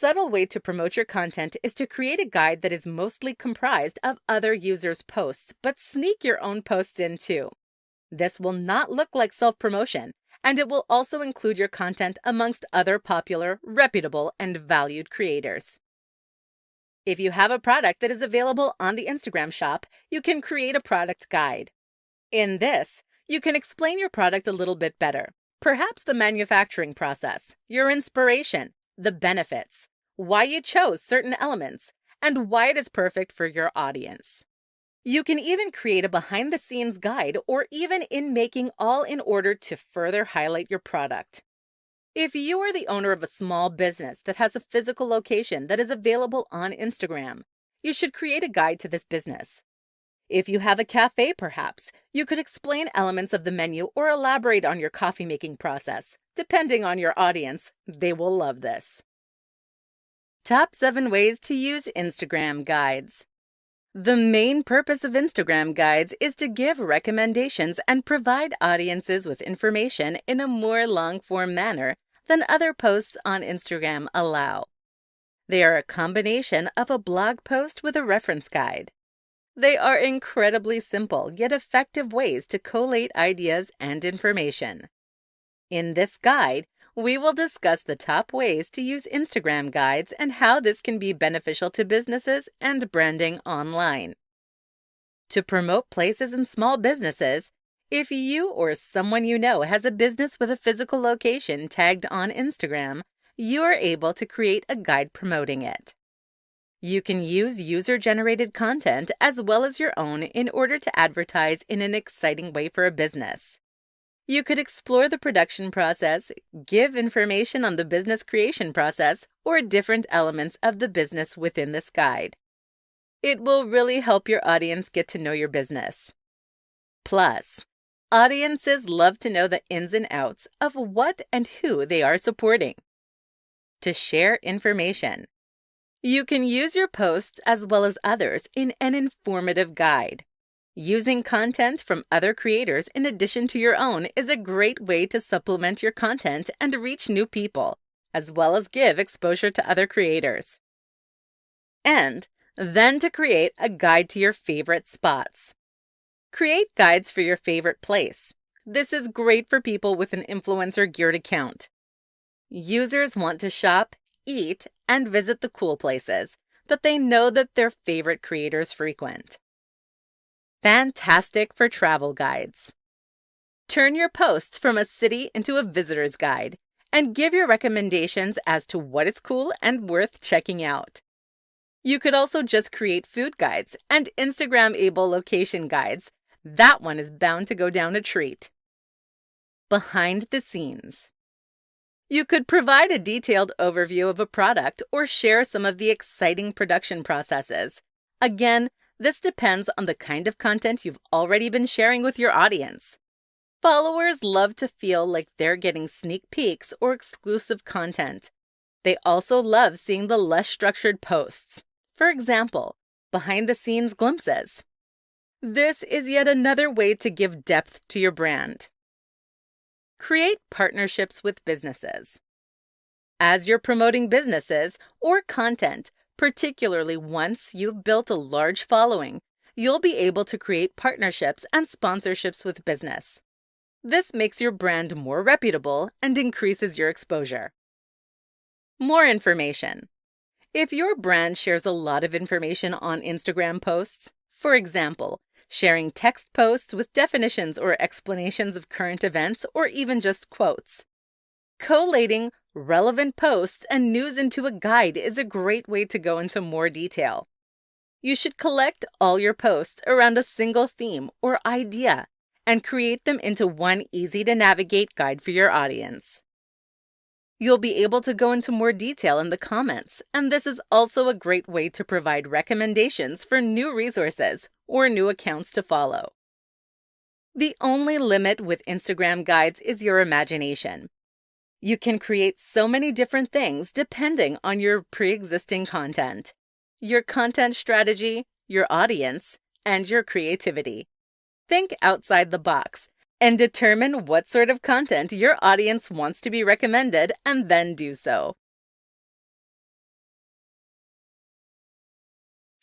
subtle way to promote your content is to create a guide that is mostly comprised of other users' posts, but sneak your own posts in too. This will not look like self-promotion, and it will also include your content amongst other popular, reputable, and valued creators. If you have a product that is available on the Instagram shop, you can create a product guide. In this, you can explain your product a little bit better. Perhaps the manufacturing process, your inspiration, the benefits, why you chose certain elements, and why it is perfect for your audience. You can even create a behind-the-scenes guide or even in making, all in order to further highlight your product. If you are the owner of a small business that has a physical location that is available on Instagram, you should create a guide to this business. If you have a cafe, perhaps, you could explain elements of the menu or elaborate on your coffee making process. Depending on your audience, they will love this. Top 7 ways to use Instagram guides. The main purpose of Instagram guides is to give recommendations and provide audiences with information in a more long-form manner than other posts on Instagram allow. They are a combination of a blog post with a reference guide. They are incredibly simple yet effective ways to collate ideas and information. In this guide, we will discuss the top ways to use Instagram guides and how this can be beneficial to businesses and branding online. To promote places and small businesses, if you or someone you know has a business with a physical location tagged on Instagram, you are able to create a guide promoting it. You can use user-generated content as well as your own in order to advertise in an exciting way for a business. You could explore the production process, give information on the business creation process, or different elements of the business within this guide. It will really help your audience get to know your business. Plus, audiences love to know the ins and outs of what and who they are supporting. To share information. You can use your posts as well as others in an informative guide. Using content from other creators in addition to your own is a great way to supplement your content and reach new people, as well as give exposure to other creators. And then to create a guide to your favorite spots. Create guides for your favorite place. This is great for people with an influencer-geared account. Users want to shop, eat, and visit the cool places that they know that their favorite creators frequent. Fantastic for travel guides. Turn your posts from a city into a visitor's guide and give your recommendations as to what is cool and worth checking out. You could also just create food guides and Instagram-able location guides. That one is bound to go down a treat. Behind the scenes. You could provide a detailed overview of a product or share some of the exciting production processes. Again, this depends on the kind of content you've already been sharing with your audience. Followers love to feel like they're getting sneak peeks or exclusive content. They also love seeing the less structured posts. For example, behind-the-scenes glimpses. This is yet another way to give depth to your brand. Create partnerships with businesses. As you're promoting businesses or content, particularly once you've built a large following, you'll be able to create partnerships and sponsorships with business. This makes your brand more reputable and increases your exposure. More information. If your brand shares a lot of information on Instagram posts, for example, sharing text posts with definitions or explanations of current events or even just quotes. Collating relevant posts and news into a guide is a great way to go into more detail. You should collect all your posts around a single theme or idea and create them into one easy-to-navigate guide for your audience. You'll be able to go into more detail in the comments, and this is also a great way to provide recommendations for new resources or new accounts to follow. The only limit with Instagram guides is your imagination. You can create so many different things depending on your pre-existing content, your content strategy, your audience, and your creativity. Think outside the box and determine what sort of content your audience wants to be recommended and then do so.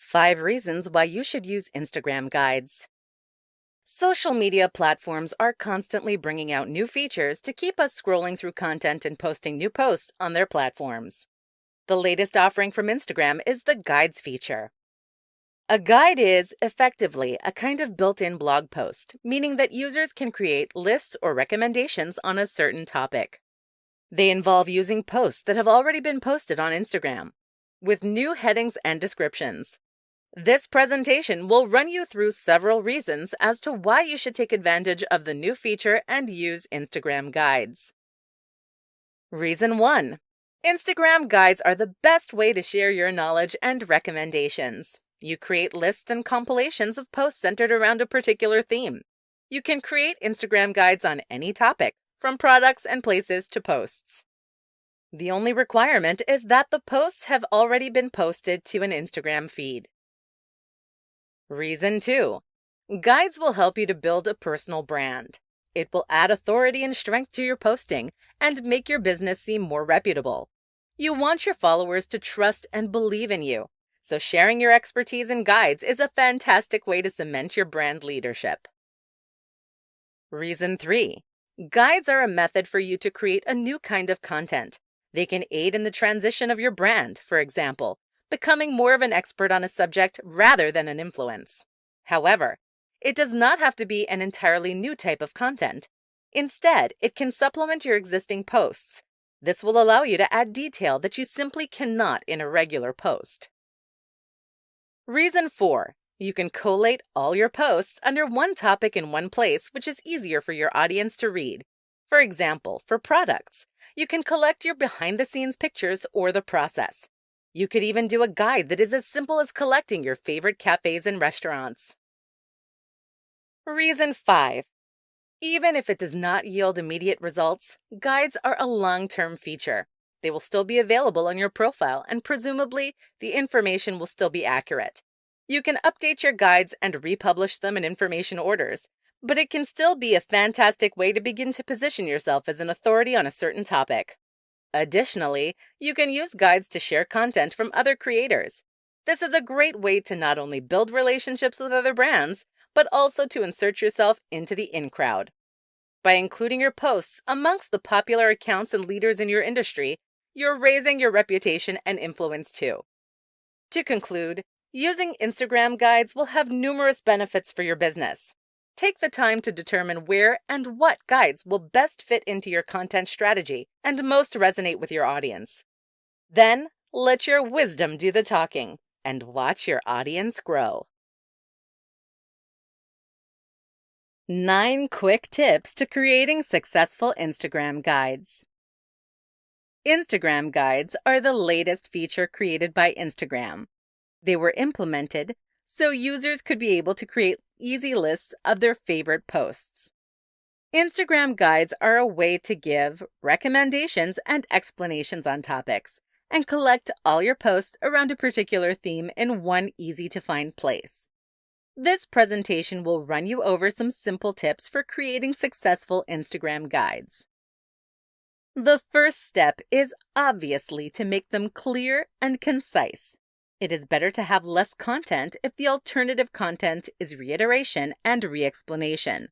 5 reasons why you should use Instagram guides. Social media platforms are constantly bringing out new features to keep us scrolling through content and posting new posts on their platforms. The latest offering from Instagram is the Guides feature. A guide is, effectively, a kind of built-in blog post, meaning that users can create lists or recommendations on a certain topic. They involve using posts that have already been posted on Instagram, with new headings and descriptions. This presentation will run you through several reasons as to why you should take advantage of the new feature and use Instagram guides. Reason 1. Instagram guides are the best way to share your knowledge and recommendations. You create lists and compilations of posts centered around a particular theme. You can create Instagram guides on any topic, from products and places to posts. The only requirement is that the posts have already been posted to an Instagram feed. Reason 2. Guides will help you to build a personal brand. It will add authority and strength to your posting and make your business seem more reputable. You want your followers to trust and believe in you, so sharing your expertise in guides is a fantastic way to cement your brand leadership. Reason 3. Guides are a method for you to create a new kind of content. They can aid in the transition of your brand, for example, becoming more of an expert on a subject rather than an influence. However, it does not have to be an entirely new type of content. Instead, it can supplement your existing posts. This will allow you to add detail that you simply cannot in a regular post. Reason 4. You can collate all your posts under one topic in one place, which is easier for your audience to read. For example, for products, you can collect your behind-the-scenes pictures or the process. You could even do a guide that is as simple as collecting your favorite cafes and restaurants. Reason 5. Even if it does not yield immediate results, guides are a long-term feature. They will still be available on your profile, and presumably, the information will still be accurate. You can update your guides and republish them in information orders, but it can still be a fantastic way to begin to position yourself as an authority on a certain topic. Additionally, you can use guides to share content from other creators. This is a great way to not only build relationships with other brands, but also to insert yourself into the in crowd. By including your posts amongst the popular accounts and leaders in your industry, you're raising your reputation and influence too. To conclude, using Instagram guides will have numerous benefits for your business. Take the time to determine where and what guides will best fit into your content strategy and most resonate with your audience. Then, let your wisdom do the talking and watch your audience grow. 9 quick tips to creating successful Instagram guides. Instagram guides are the latest feature created by Instagram. They were implemented so users could be able to create easy lists of their favorite posts. Instagram guides are a way to give recommendations and explanations on topics and collect all your posts around a particular theme in one easy-to-find place. This presentation will run you over some simple tips for creating successful Instagram guides. The first step is obviously to make them clear and concise. It is better to have less content if the alternative content is reiteration and re-explanation.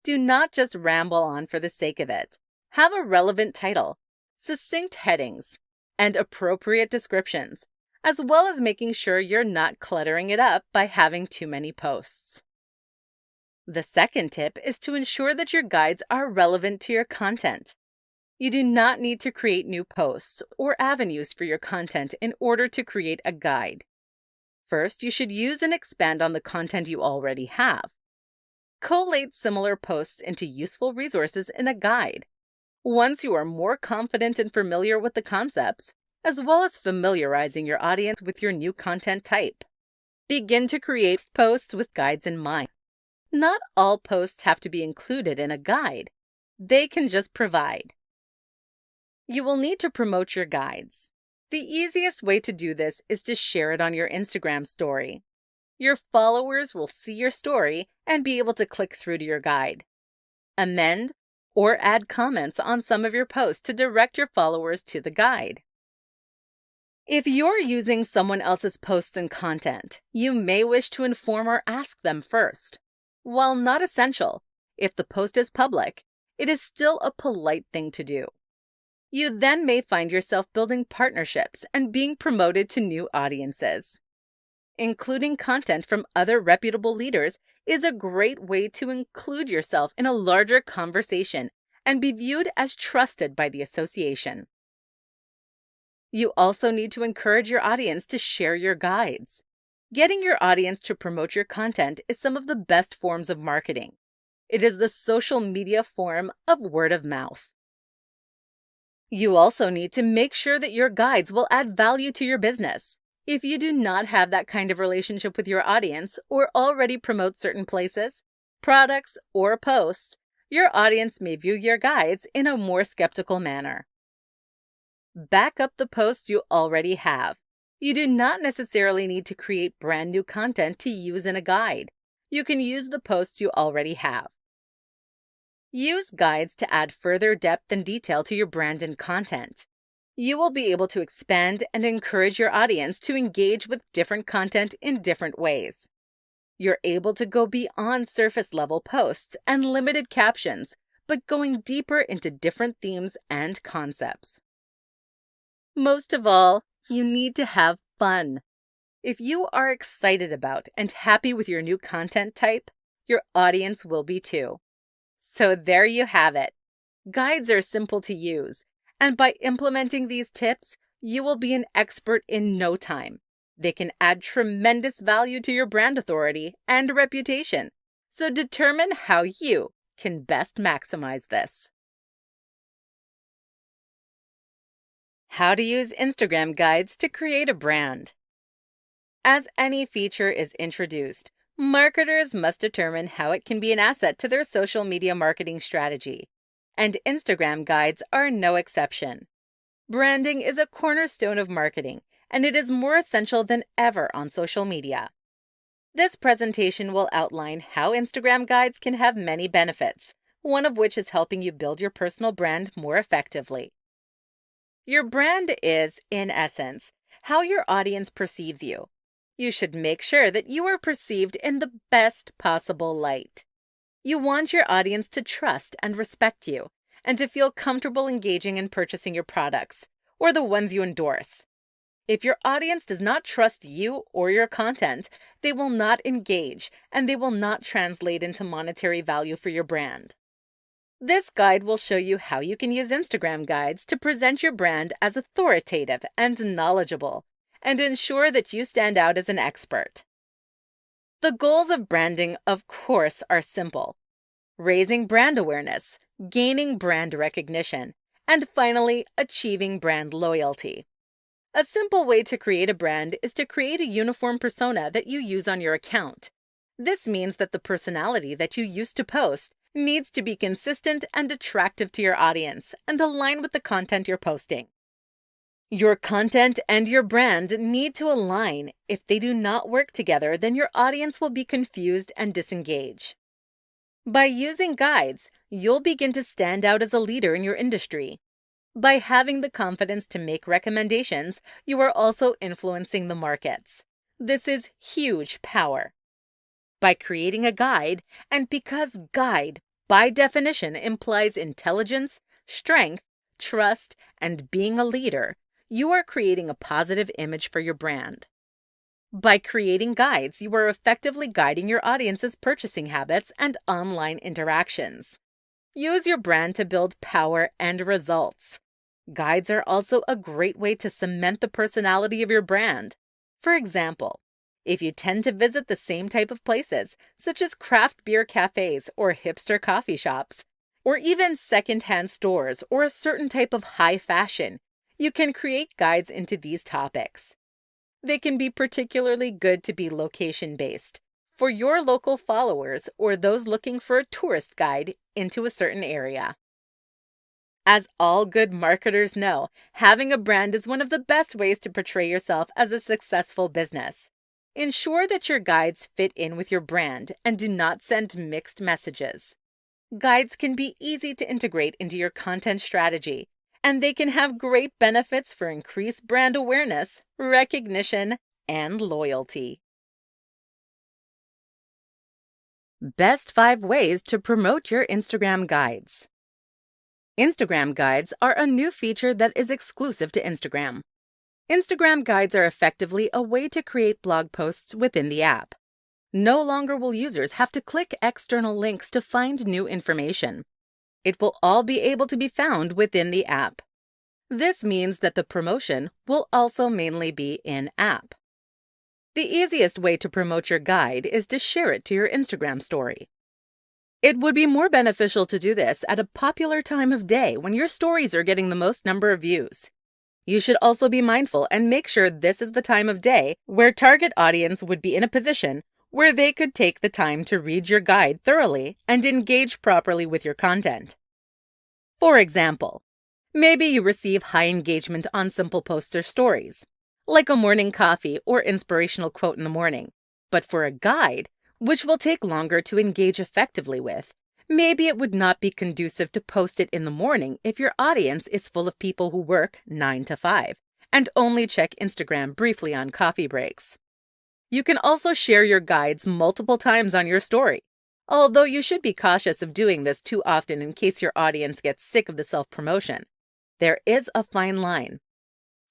Do not just ramble on for the sake of it. Have a relevant title, succinct headings, and appropriate descriptions, as well as making sure you're not cluttering it up by having too many posts. The second tip is to ensure that your guides are relevant to your content. You do not need to create new posts or avenues for your content in order to create a guide. First, you should use and expand on the content you already have. Collate similar posts into useful resources in a guide. Once you are more confident and familiar with the concepts, as well as familiarizing your audience with your new content type, begin to create posts with guides in mind. Not all posts have to be included in a guide. They can just provide. You will need to promote your guides. The easiest way to do this is to share it on your Instagram story. Your followers will see your story and be able to click through to your guide. Amend or add comments on some of your posts to direct your followers to the guide. If you're using someone else's posts and content, you may wish to inform or ask them first. While not essential, if the post is public, it is still a polite thing to do. You then may find yourself building partnerships and being promoted to new audiences. Including content from other reputable leaders is a great way to include yourself in a larger conversation and be viewed as trusted by the association. You also need to encourage your audience to share your guides. Getting your audience to promote your content is some of the best forms of marketing. It is the social media form of word of mouth. You also need to make sure that your guides will add value to your business. If you do not have that kind of relationship with your audience or already promote certain places, products, or posts, your audience may view your guides in a more skeptical manner. Back up the posts you already have. You do not necessarily need to create brand new content to use in a guide. You can use the posts you already have. Use guides to add further depth and detail to your brand and content. You will be able to expand and encourage your audience to engage with different content in different ways. You're able to go beyond surface-level posts and limited captions, but going deeper into different themes and concepts. Most of all, you need to have fun. If you are excited about and happy with your new content type, your audience will be too. So there you have it. Guides are simple to use, and by implementing these tips, you will be an expert in no time. They can add tremendous value to your brand authority and reputation. So determine how you can best maximize this. How to use Instagram guides to create a brand. As any feature is introduced, marketers must determine how it can be an asset to their social media marketing strategy, and Instagram guides are no exception. Branding is a cornerstone of marketing, and it is more essential than ever on social media. This presentation will outline how Instagram guides can have many benefits, one of which is helping you build your personal brand more effectively. Your brand is, in essence, how your audience perceives you. You should make sure that you are perceived in the best possible light. You want your audience to trust and respect you, and to feel comfortable engaging and purchasing your products, or the ones you endorse. If your audience does not trust you or your content, they will not engage, and they will not translate into monetary value for your brand. This guide will show you how you can use Instagram guides to present your brand as authoritative and knowledgeable, and ensure that you stand out as an expert. The goals of branding, of course, are simple: raising brand awareness, gaining brand recognition, and finally, achieving brand loyalty. A simple way to create a brand is to create a uniform persona that you use on your account. This means that the personality that you used to post needs to be consistent and attractive to your audience and align with the content you're posting. Your content and your brand need to align. If they do not work together, then your audience will be confused and disengage. By using guides, you'll begin to stand out as a leader in your industry. By having the confidence to make recommendations, you are also influencing the markets. This is huge power. By creating a guide, and because guide, by definition, implies intelligence, strength, trust, and being a leader, you are creating a positive image for your brand. By creating guides, you are effectively guiding your audience's purchasing habits and online interactions. Use your brand to build power and results. Guides are also a great way to cement the personality of your brand. For example, if you tend to visit the same type of places, such as craft beer cafes or hipster coffee shops, or even secondhand stores or a certain type of high fashion, you can create guides into these topics. They can be particularly good to be location-based, for your local followers or those looking for a tourist guide into a certain area. As all good marketers know, having a brand is one of the best ways to portray yourself as a successful business. Ensure that your guides fit in with your brand and do not send mixed messages. Guides can be easy to integrate into your content strategy, and they can have great benefits for increased brand awareness, recognition, and loyalty. Best 5 ways to promote your Instagram guides. Instagram guides are a new feature that is exclusive to Instagram. Instagram guides are effectively a way to create blog posts within the app. No longer will users have to click external links to find new information. It will all be able to be found within the app. This means that the promotion will also mainly be in-app. The easiest way to promote your guide is to share it to your Instagram story. It would be more beneficial to do this at a popular time of day when your stories are getting the most number of views. You should also be mindful and make sure this is the time of day where target audience would be in a position where they could take the time to read your guide thoroughly and engage properly with your content. For example, maybe you receive high engagement on simple posts or stories, like a morning coffee or inspirational quote in the morning. But for a guide, which will take longer to engage effectively with, maybe it would not be conducive to post it in the morning if your audience is full of people who work 9 to 5 and only check Instagram briefly on coffee breaks. You can also share your guides multiple times on your story, although you should be cautious of doing this too often in case your audience gets sick of the self-promotion. There is a fine line.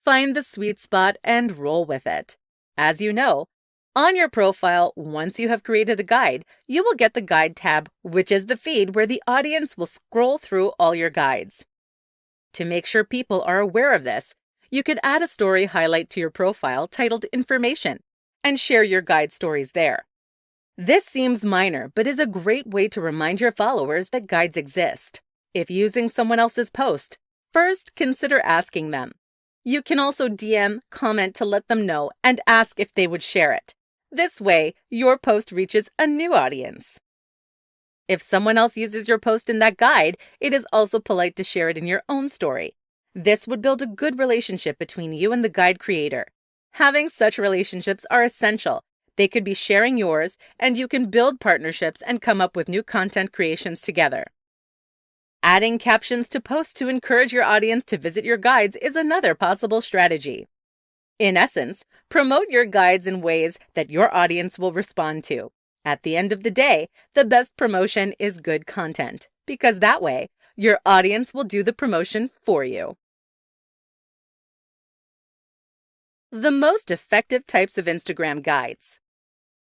Find the sweet spot and roll with it. As you know, on your profile, once you have created a guide, you will get the Guide tab, which is the feed where the audience will scroll through all your guides. To make sure people are aware of this, you could add a story highlight to your profile titled Information and share your guide stories there. This seems minor, but is a great way to remind your followers that guides exist. If using someone else's post, first consider asking them. You can also DM, comment to let them know, and ask if they would share it. This way, your post reaches a new audience. If someone else uses your post in that guide, it is also polite to share it in your own story. This would build a good relationship between you and the guide creator. Having such relationships are essential. They could be sharing yours, and you can build partnerships and come up with new content creations together. Adding captions to posts to encourage your audience to visit your guides is another possible strategy. In essence, promote your guides in ways that your audience will respond to. At the end of the day, the best promotion is good content, because that way, your audience will do the promotion for you. The most effective types of Instagram guides.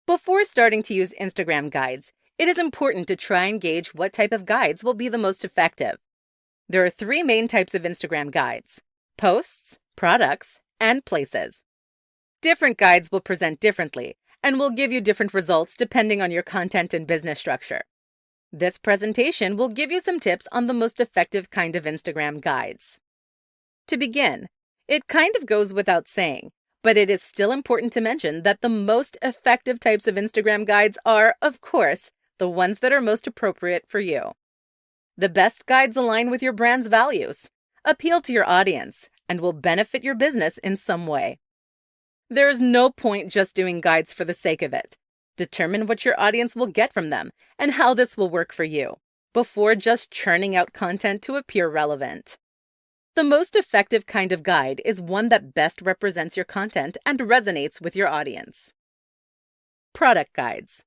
Before starting to use Instagram guides, it is important to try and gauge what type of guides will be the most effective. There are 3 main types of Instagram guides: posts, products, and places. Different guides will present differently and will give you different results depending on your content and business structure. This presentation will give you some tips on the most effective kind of Instagram guides. To begin, it kind of goes without saying, but it is still important to mention that the most effective types of Instagram guides are, of course, the ones that are most appropriate for you. The best guides align with your brand's values, appeal to your audience, and will benefit your business in some way. There is no point just doing guides for the sake of it. Determine what your audience will get from them and how this will work for you, before just churning out content to appear relevant. The most effective kind of guide is one that best represents your content and resonates with your audience. Product guides.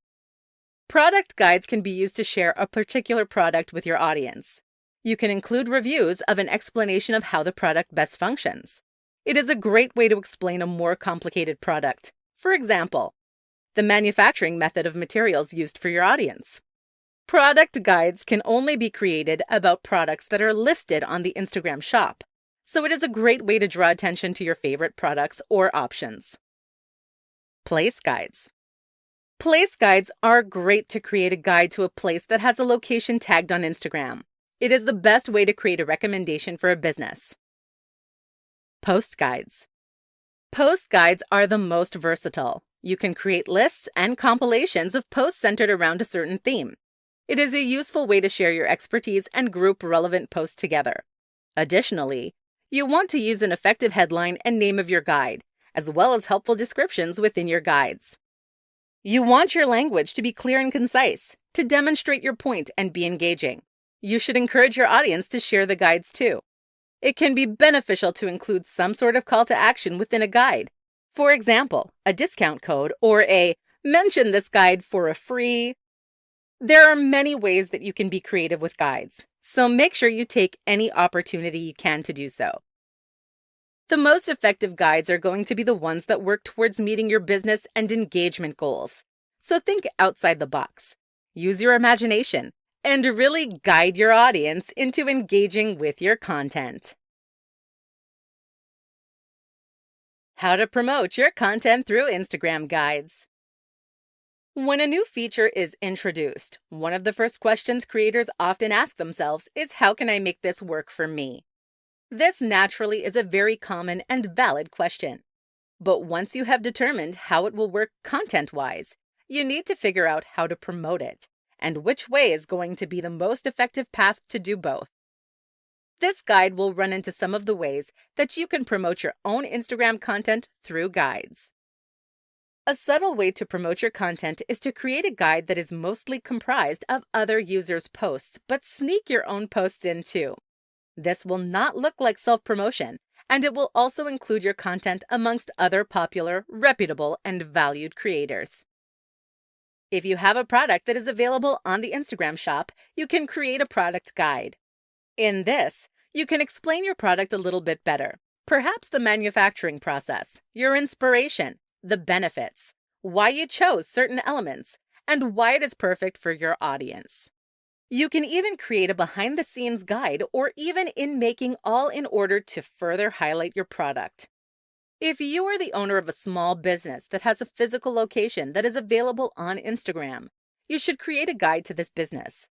Product guides can be used to share a particular product with your audience. You can include reviews of an explanation of how the product best functions. It is a great way to explain a more complicated product. For example, the manufacturing method of materials used for your audience. Product guides can only be created about products that are listed on the Instagram shop, so it is a great way to draw attention to your favorite products or options. Place guides. Place guides are great to create a guide to a place that has a location tagged on Instagram. It is the best way to create a recommendation for a business. Post guides. Post guides are the most versatile. You can create lists and compilations of posts centered around a certain theme. It is a useful way to share your expertise and group relevant posts together. Additionally, you want to use an effective headline and name of your guide, as well as helpful descriptions within your guides. You want your language to be clear and concise, to demonstrate your point and be engaging. You should encourage your audience to share the guides too. It can be beneficial to include some sort of call to action within a guide. For example, a discount code or a mention this guide for a free. There are many ways that you can be creative with guides, so make sure you take any opportunity you can to do so. The most effective guides are going to be the ones that work towards meeting your business and engagement goals. So think outside the box. Use your imagination and really guide your audience into engaging with your content. How to promote your content through Instagram guides. When a new feature is introduced, one of the first questions creators often ask themselves is, how can I make this work for me? This naturally is a very common and valid question. But once you have determined how it will work content-wise, you need to figure out how to promote it and which way is going to be the most effective path to do both. This guide will run into some of the ways that you can promote your own Instagram content through guides. A subtle way to promote your content is to create a guide that is mostly comprised of other users' posts, but sneak your own posts in too. This will not look like self-promotion, and it will also include your content amongst other popular, reputable, and valued creators. If you have a product that is available on the Instagram shop, you can create a product guide. In this, you can explain your product a little bit better, perhaps the manufacturing process, your inspiration, the benefits, why you chose certain elements, and why it is perfect for your audience. You can even create a behind-the-scenes guide or even in making, all in order to further highlight your product. If you are the owner of a small business that has a physical location that is available on Instagram, you should create a guide to this business.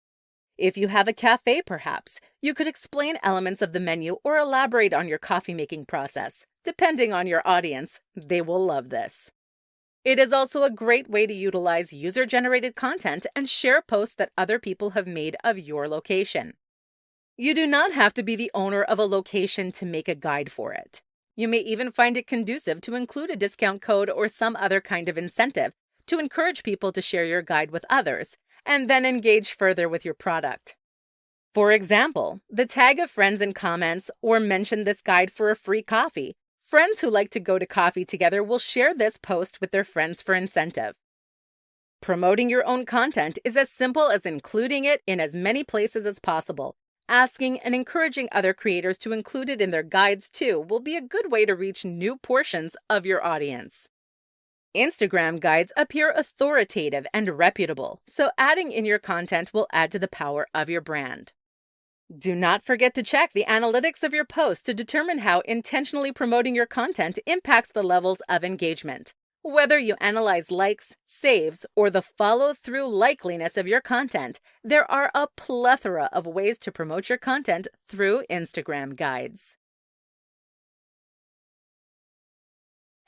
If you have a cafe, perhaps, you could explain elements of the menu or elaborate on your coffee-making process. Depending on your audience, they will love this. It is also a great way to utilize user-generated content and share posts that other people have made of your location. You do not have to be the owner of a location to make a guide for it. You may even find it conducive to include a discount code or some other kind of incentive to encourage people to share your guide with others and then engage further with your product. For example, the tag of friends in comments or mention this guide for a free coffee. Friends who like to go to coffee together will share this post with their friends for incentive. Promoting your own content is as simple as including it in as many places as possible. Asking and encouraging other creators to include it in their guides too will be a good way to reach new portions of your audience. Instagram guides appear authoritative and reputable, so adding in your content will add to the power of your brand. Do not forget to check the analytics of your posts to determine how intentionally promoting your content impacts the levels of engagement. Whether you analyze likes, saves, or the follow-through likeliness of your content, there are a plethora of ways to promote your content through Instagram guides.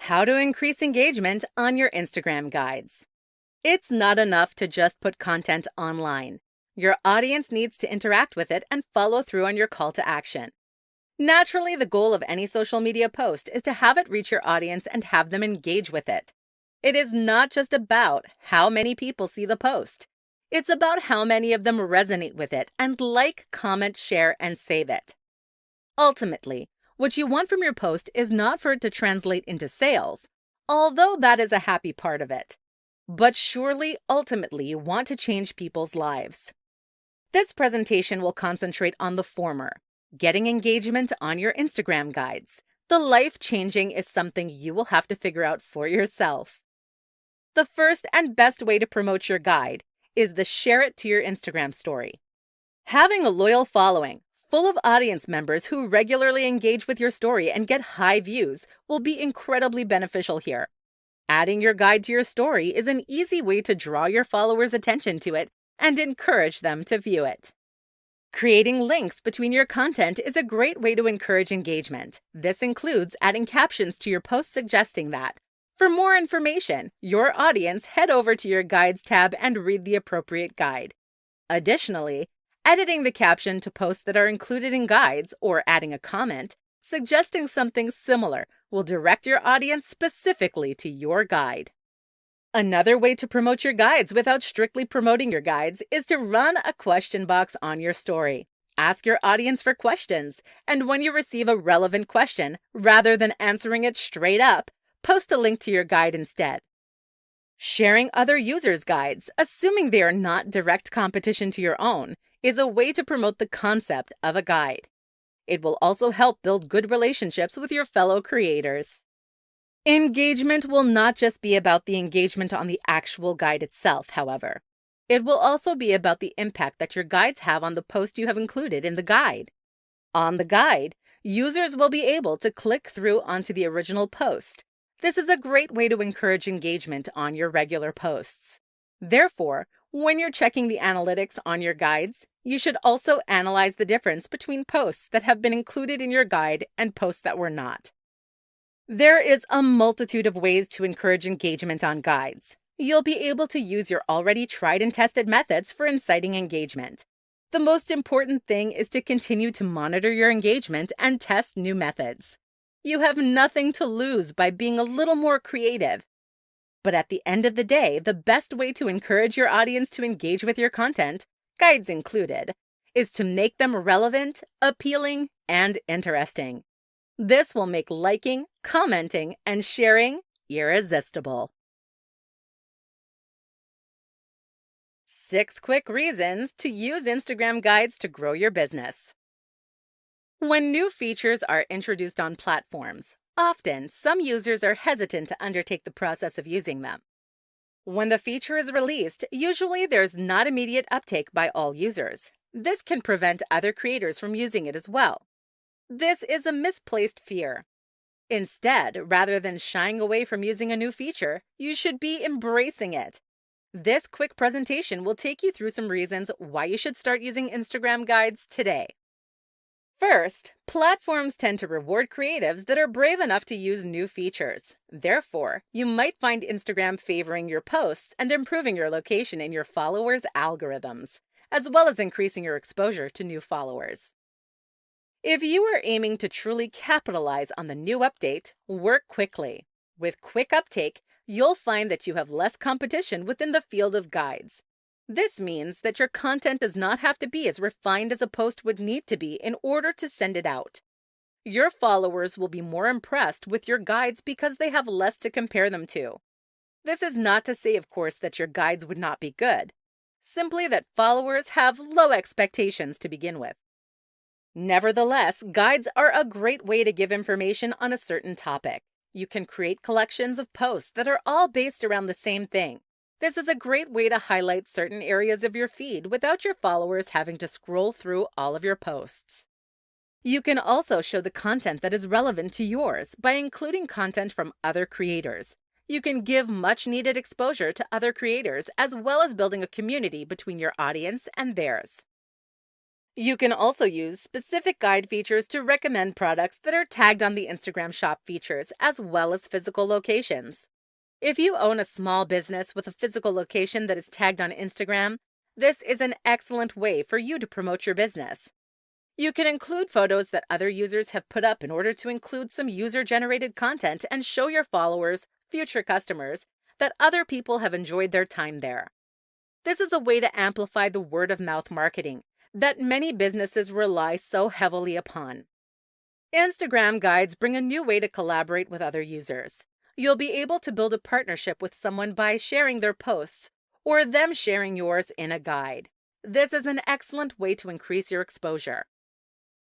How to increase engagement on your Instagram guides. It's not enough to just put content online. Your audience needs to interact with it and follow through on your call to action. Naturally, the goal of any social media post is to have it reach your audience and have them engage with it. It is not just about how many people see the post. It's about how many of them resonate with it and like, comment, share, and save it. Ultimately, what you want from your post is not for it to translate into sales, although that is a happy part of it. But surely, ultimately, you want to change people's lives. This presentation will concentrate on the former, getting engagement on your Instagram guides. The life-changing is something you will have to figure out for yourself. The first and best way to promote your guide is to share it to your Instagram story. Having a loyal following, full of audience members who regularly engage with your story and get high views, will be incredibly beneficial here. Adding your guide to your story is an easy way to draw your followers' attention to it and encourage them to view it. Creating links between your content is a great way to encourage engagement. This includes adding captions to your posts suggesting that. For more information, your audience, head over to your Guides tab and read the appropriate guide. Additionally, editing the caption to posts that are included in guides or adding a comment suggesting something similar will direct your audience specifically to your guide. Another way to promote your guides without strictly promoting your guides is to run a question box on your story. Ask your audience for questions, and when you receive a relevant question, rather than answering it straight up, post a link to your guide instead. Sharing other users' guides, assuming they are not direct competition to your own, is a way to promote the concept of a guide. It will also help build good relationships with your fellow creators. Engagement will not just be about the engagement on the actual guide itself, however. It will also be about the impact that your guides have on the post you have included in the guide. On the guide, users will be able to click through onto the original post. This is a great way to encourage engagement on your regular posts. Therefore, when you're checking the analytics on your guides, you should also analyze the difference between posts that have been included in your guide and posts that were not. There is a multitude of ways to encourage engagement on guides. You'll be able to use your already tried and tested methods for inciting engagement. The most important thing is to continue to monitor your engagement and test new methods. You have nothing to lose by being a little more creative. But at the end of the day, the best way to encourage your audience to engage with your content, guides included, is to make them relevant, appealing, and interesting. This will make liking, commenting, and sharing irresistible. 6 quick reasons to use Instagram guides to grow your business. When new features are introduced on platforms, often some users are hesitant to undertake the process of using them. When the feature is released, usually there's not immediate uptake by all users. This can prevent other creators from using it as well. This is a misplaced fear. Instead, rather than shying away from using a new feature, you should be embracing it. This quick presentation will take you through some reasons why you should start using Instagram guides today. First, platforms tend to reward creatives that are brave enough to use new features. Therefore, you might find Instagram favoring your posts and improving your location in your followers' algorithms, as well as increasing your exposure to new followers. If you are aiming to truly capitalize on the new update, work quickly. With quick uptake, you'll find that you have less competition within the field of guides. This means that your content does not have to be as refined as a post would need to be in order to send it out. Your followers will be more impressed with your guides because they have less to compare them to. This is not to say, of course, that your guides would not be good. Simply that followers have low expectations to begin with. Nevertheless, guides are a great way to give information on a certain topic. You can create collections of posts that are all based around the same thing. This is a great way to highlight certain areas of your feed without your followers having to scroll through all of your posts. You can also show the content that is relevant to yours by including content from other creators. You can give much needed exposure to other creators as well as building a community between your audience and theirs. You can also use specific guide features to recommend products that are tagged on the Instagram Shop features as well as physical locations. If you own a small business with a physical location that is tagged on Instagram, this is an excellent way for you to promote your business. You can include photos that other users have put up in order to include some user-generated content and show your followers, future customers, that other people have enjoyed their time there. This is a way to amplify the word-of-mouth marketing that many businesses rely so heavily upon. Instagram guides bring a new way to collaborate with other users. You'll be able to build a partnership with someone by sharing their posts or them sharing yours in a guide. This is an excellent way to increase your exposure.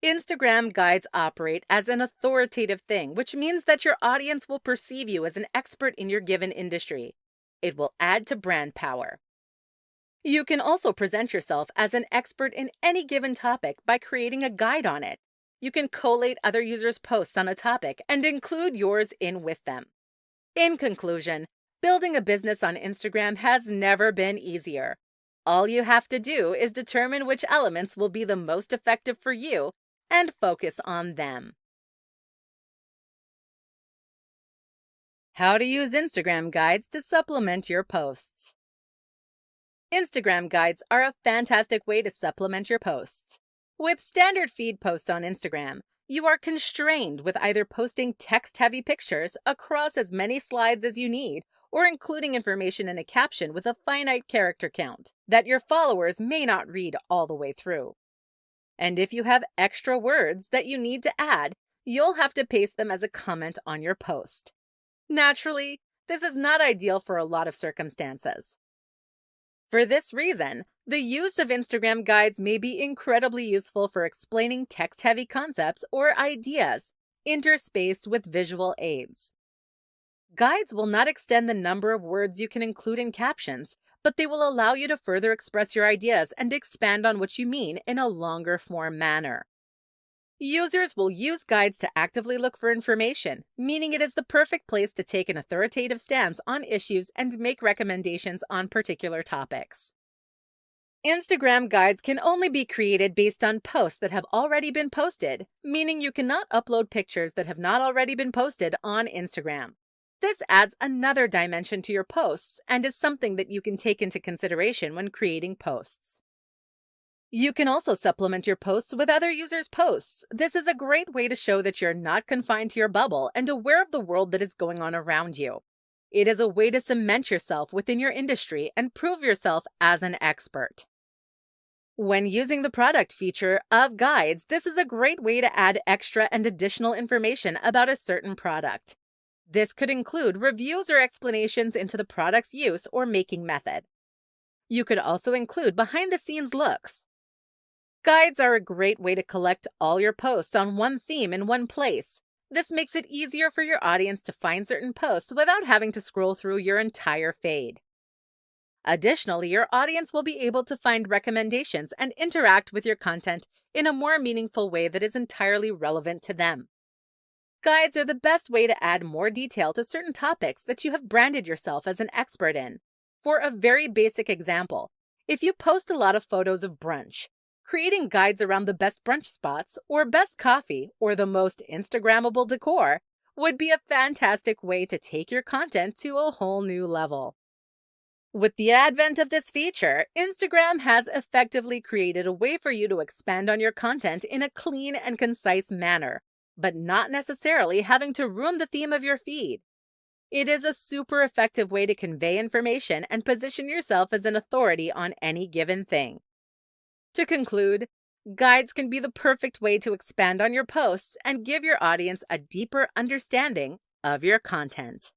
Instagram guides operate as an authoritative thing, which means that your audience will perceive you as an expert in your given industry. It will add to brand power. You can also present yourself as an expert in any given topic by creating a guide on it. You can collate other users' posts on a topic and include yours in with them. In conclusion, building a business on Instagram has never been easier. All you have to do is determine which elements will be the most effective for you and focus on them. How to use Instagram guides to supplement your posts. Instagram guides are a fantastic way to supplement your posts. With standard feed posts on Instagram, you are constrained with either posting text-heavy pictures across as many slides as you need or including information in a caption with a finite character count that your followers may not read all the way through. And if you have extra words that you need to add, you'll have to paste them as a comment on your post. Naturally, this is not ideal for a lot of circumstances. For this reason, the use of Instagram guides may be incredibly useful for explaining text-heavy concepts or ideas, interspaced with visual aids. Guides will not extend the number of words you can include in captions, but they will allow you to further express your ideas and expand on what you mean in a longer form manner. Users will use guides to actively look for information, meaning it is the perfect place to take an authoritative stance on issues and make recommendations on particular topics. Instagram guides can only be created based on posts that have already been posted, meaning you cannot upload pictures that have not already been posted on Instagram. This adds another dimension to your posts and is something that you can take into consideration when creating posts. You can also supplement your posts with other users' posts. This is a great way to show that you're not confined to your bubble and aware of the world that is going on around you. It is a way to cement yourself within your industry and prove yourself as an expert. When using the product feature of guides, this is a great way to add extra and additional information about a certain product. This could include reviews or explanations into the product's use or making method. You could also include behind-the-scenes looks. Guides are a great way to collect all your posts on one theme in one place. This makes it easier for your audience to find certain posts without having to scroll through your entire feed. Additionally, your audience will be able to find recommendations and interact with your content in a more meaningful way that is entirely relevant to them. Guides are the best way to add more detail to certain topics that you have branded yourself as an expert in. For a very basic example, if you post a lot of photos of brunch, creating guides around the best brunch spots or best coffee or the most Instagrammable decor would be a fantastic way to take your content to a whole new level. With the advent of this feature, Instagram has effectively created a way for you to expand on your content in a clean and concise manner, but not necessarily having to ruin the theme of your feed. It is a super effective way to convey information and position yourself as an authority on any given thing. To conclude, guides can be the perfect way to expand on your posts and give your audience a deeper understanding of your content.